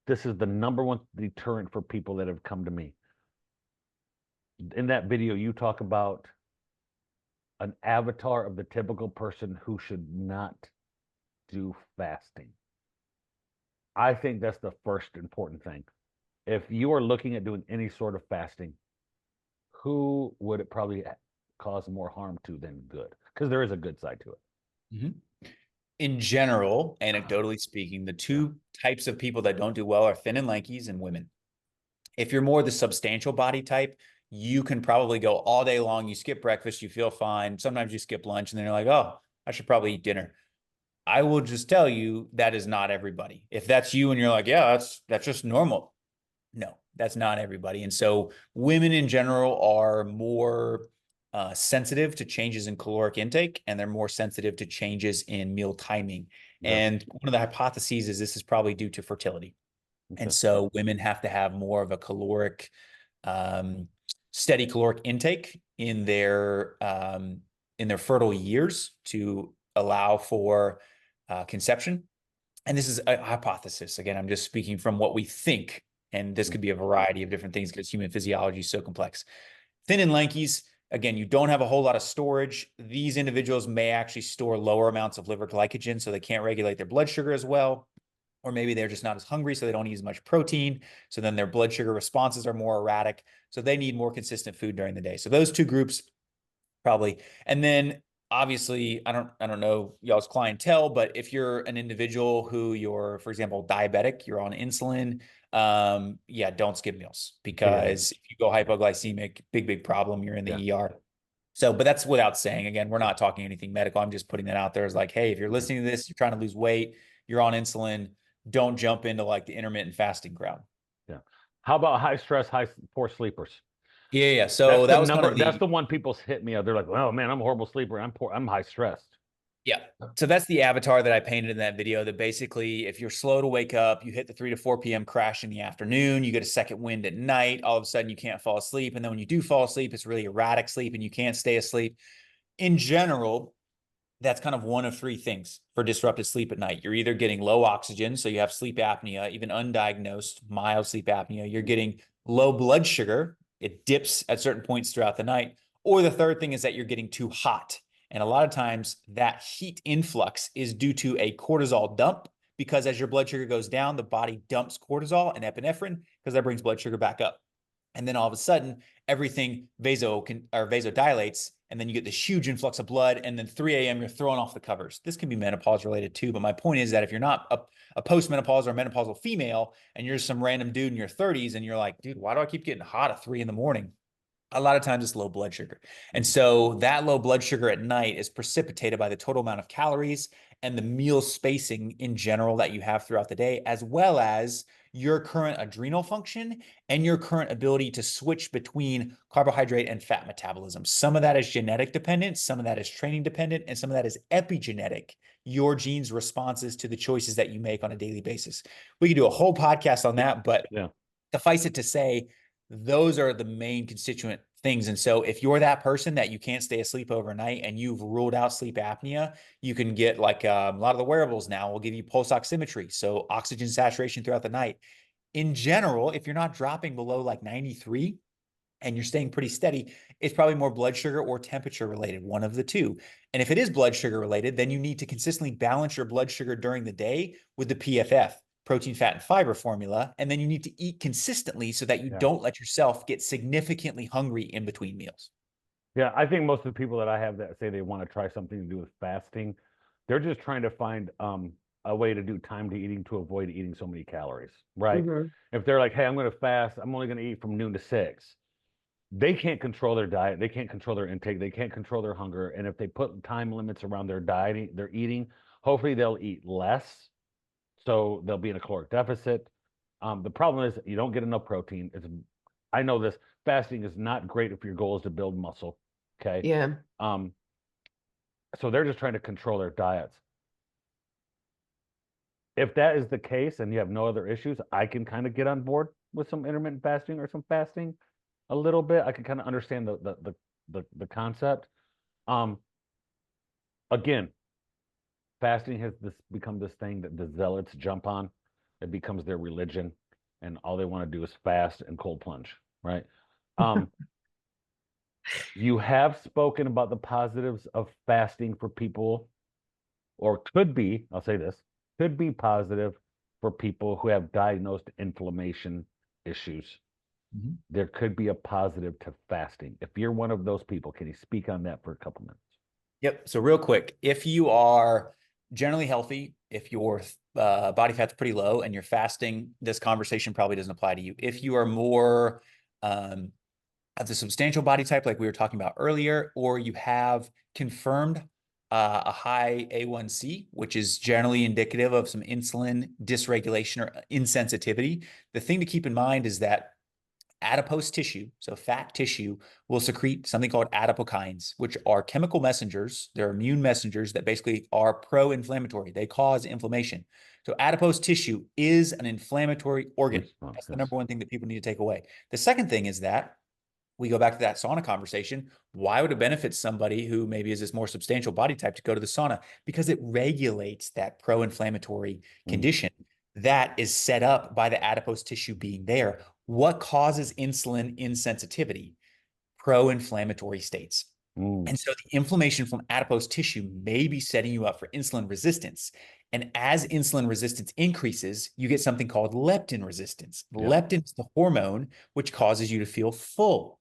this is the number one deterrent for people that have come to me. In that video, you talk about an avatar of the typical person who should not do fasting. I think that's the first important thing. If you are looking at doing any sort of fasting, who would it probably cause more harm to than good? Because there is a good side to it. Mhm. In general, Ah, anecdotally speaking, the yeah. two types of people that don't do well are thin and lankies and women. If you're more the substantial body type, you can probably go all day long. You skip breakfast, you feel fine. Sometimes you skip lunch, and then you're like, oh, I should probably eat dinner. I will just tell you that is not everybody. If that's you and you're like, yeah, that's just normal. No, that's not everybody. And so women in general are more sensitive to changes in caloric intake, and they're more sensitive to changes in meal timing. Yeah. And one of the hypotheses is this is probably due to fertility. And Okay. so women have to have more of a caloric, steady caloric intake in their fertile years to allow for conception. And this is a hypothesis. Again, I'm just speaking from what we think, and this could be a variety of different things because human physiology is so complex. Thin and lankies, again, you don't have a whole lot of storage. These individuals may actually store lower amounts of liver glycogen, so they can't regulate their blood sugar as well. Or maybe they're just not as hungry, so they don't eat as much protein. So then their blood sugar responses are more erratic. So they need more consistent food during the day. So those two groups probably. And then obviously, I don't know y'all's clientele, but if you're an individual who you're, for example, diabetic, you're on insulin, yeah, don't skip meals, because if you go hypoglycemic, big problem, you're in the ER. So, but that's without saying. Again, we're not talking anything medical. I'm just putting that out there as like, hey, if you're listening to this, you're trying to lose weight, you're on insulin, don't jump into like the intermittent fasting crowd. Yeah. How about high stress, poor sleepers? Yeah. So that was kind of That's the one people hit me up. They're like, "Oh man, I'm a horrible sleeper. I'm poor. I'm high stressed." Yeah. So that's the avatar that I painted in that video, that basically if you're slow to wake up, you hit the 3 to 4 p.m. crash in the afternoon, you get a second wind at night, all of a sudden you can't fall asleep. And then when you do fall asleep, it's really erratic sleep and you can't stay asleep. In general, that's kind of one of three things for disrupted sleep at night. You're either getting low oxygen, so you have sleep apnea, even undiagnosed mild sleep apnea. You're getting low blood sugar. It dips at certain points throughout the night. Or the third thing is that you're getting too hot. And a lot of times that heat influx is due to a cortisol dump, because as your blood sugar goes down, the body dumps cortisol and epinephrine because that brings blood sugar back up. And then all of a sudden, everything vasodilates, and then you get this huge influx of blood, and then 3 a.m. you're throwing off the covers. This can be menopause related too, but my point is that if you're not a postmenopausal or menopausal female, and you're some random dude in your 30s, and you're like, dude, why do I keep getting hot at 3 a.m? A lot of times it's low blood sugar. And so that low blood sugar at night is precipitated by the total amount of calories and the meal spacing in general that you have throughout the day, as well as your current adrenal function and your current ability to switch between carbohydrate and fat metabolism. Some of that is genetic dependent, some of that is training dependent, and some of that is epigenetic, your genes' responses to the choices that you make on a daily basis. We could do a whole podcast on that, but suffice it to say, those are the main constituent things. And so if you're that person that you can't stay asleep overnight and you've ruled out sleep apnea, you can get like a lot of the wearables now will give you pulse oximetry, so oxygen saturation throughout the night. In general, if you're not dropping below like 93 and you're staying pretty steady, it's probably more blood sugar or temperature related, one of the two. And if it is blood sugar related, then you need to consistently balance your blood sugar during the day with the PFF, protein, fat, and fiber formula. And then you need to eat consistently so that you don't let yourself get significantly hungry in between meals. Yeah, I think most of the people that I have that say they want to try something to do with fasting, they're just trying to find a way to do time to eating to avoid eating so many calories, right? If they're like, hey, I'm going to fast, I'm only going to eat from noon to 6. They can't control their diet, they can't control their intake, they can't control their hunger. And if they put time limits around their dieting, their eating, hopefully they'll eat less. So they'll be in a caloric deficit. The problem is you don't get enough protein. I know this. Fasting is not great if your goal is to build muscle. Okay. Yeah. So they're just trying to control their diets. If that is the case and you have no other issues, I can kind of get on board with some intermittent fasting or some fasting a little bit. I can kind of understand the concept. Again, fasting has become this thing that the zealots jump on. It becomes their religion, and all they want to do is fast and cold plunge, right? You have spoken about the positives of fasting for people, or could be, I'll say this, could be positive for people who have diagnosed inflammation issues. There could be a positive to fasting. If you're one of those people, can you speak on that for a couple minutes? Yep. So real quick, if you are generally healthy, if your body fat's pretty low and you're fasting, this conversation probably doesn't apply to you. If you are more of the substantial body type, like we were talking about earlier, or you have confirmed a high A1C, which is generally indicative of some insulin dysregulation or insensitivity, the thing to keep in mind is that adipose tissue, so fat tissue, will secrete something called adipokines, which are chemical messengers. They're immune messengers that basically are pro-inflammatory. They cause inflammation. So adipose tissue is an inflammatory organ. That's the number one thing that people need to take away. The second thing is that we go back to that sauna conversation. Why would it benefit somebody who maybe is this more substantial body type to go to the sauna? Because it regulates that pro-inflammatory condition that is set up by the adipose tissue being there. What causes insulin insensitivity? Pro-inflammatory states. And so the inflammation from adipose tissue may be setting you up for insulin resistance. And as insulin resistance increases, you get something called leptin resistance. Leptin is the hormone which causes you to feel full,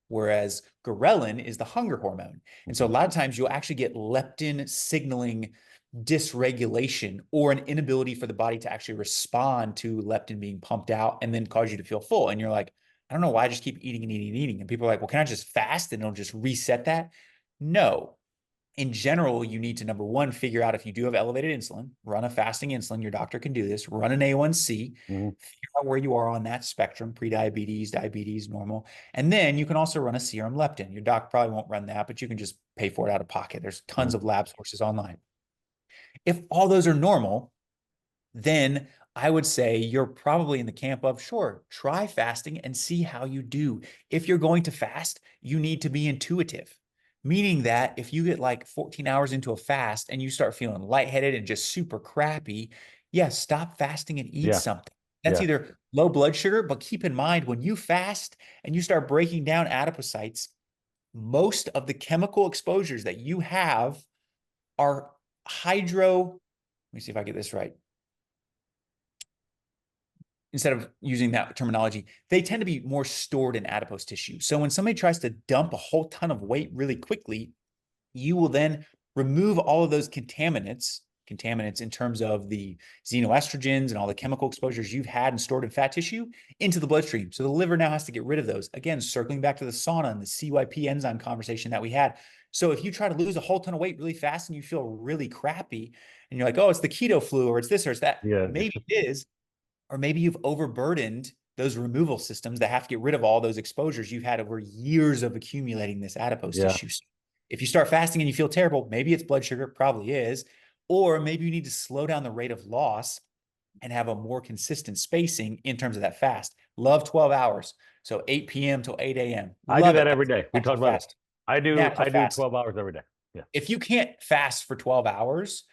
whereas ghrelin is the hunger hormone. And so a lot of times you'll actually get leptin signaling dysregulation or an inability for the body to actually respond to leptin being pumped out and then cause you to feel full. And you're like, I don't know why I just keep eating and eating and eating. And people are like, well, can I just fast and it'll just reset that? No. In general, you need to, number one, figure out if you do have elevated insulin, run a fasting insulin. Your doctor can do this. Run an A1C, figure out where you are on that spectrum, prediabetes, diabetes, normal. And then you can also run a serum leptin. Your doc probably won't run that, but you can just pay for it out of pocket. There's tons of lab sources online. If all those are normal, then I would say you're probably in the camp of, sure, try fasting and see how you do. If you're going to fast, you need to be intuitive, meaning that if you get like 14 hours into a fast and you start feeling lightheaded and just super crappy, stop fasting and eat something. That's either low blood sugar, but keep in mind when you fast and you start breaking down adipocytes, most of the chemical exposures that you have are let me see if I get this right. Instead of using that terminology, they tend to be more stored in adipose tissue. So when somebody tries to dump a whole ton of weight really quickly, you will then remove all of those contaminants in terms of the xenoestrogens and all the chemical exposures you've had and stored in fat tissue into the bloodstream. So the liver now has to get rid of those. Again, circling back to the sauna and the CYP enzyme conversation that we had. So if you try to lose a whole ton of weight really fast and you feel really crappy and you're like, oh, it's the keto flu or it's this or it's that, maybe it is. Or maybe you've overburdened those removal systems that have to get rid of all those exposures you've had over years of accumulating this adipose tissue. So if you start fasting and you feel terrible, maybe it's blood sugar, probably is, or maybe you need to slow down the rate of loss and have a more consistent spacing in terms of that fast. Love 12 hours. So 8 p.m. till 8 a.m. I do that every day. We talked about it. I do 12 hours every day. Yeah. If you can't fast for 12 hours,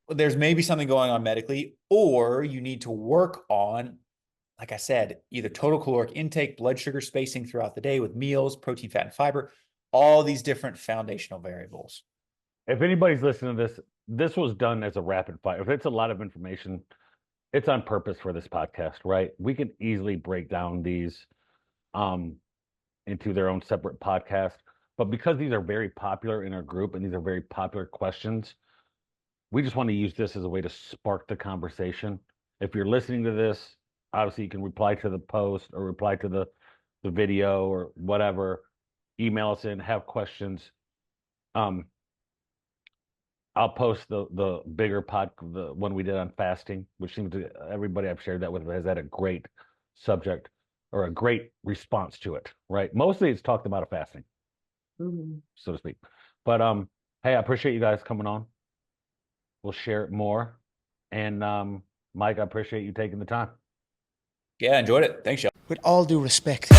there's maybe something going on medically, or you need to work on, like I said, either total caloric intake, blood sugar spacing throughout the day with meals, protein, fat, and fiber, all these different foundational variables. If anybody's listening to this, this was done as a rapid fire. If it's a lot of information, it's on purpose for this podcast, right? We can easily break down these into their own separate podcast. But because these are very popular in our group and these are very popular questions, we just want to use this as a way to spark the conversation. If you're listening to this, obviously you can reply to the post or reply to the video or whatever. Email us in, have questions. I'll post the bigger the one we did on fasting, which seems to everybody I've shared that with has had a great subject or a great response to it, right? Mostly it's talked about fasting, so to speak. But hey, I appreciate you guys coming on. We'll share it more. And Mike, I appreciate you taking the time. Yeah, enjoyed it. Thanks, y'all. With all due respect.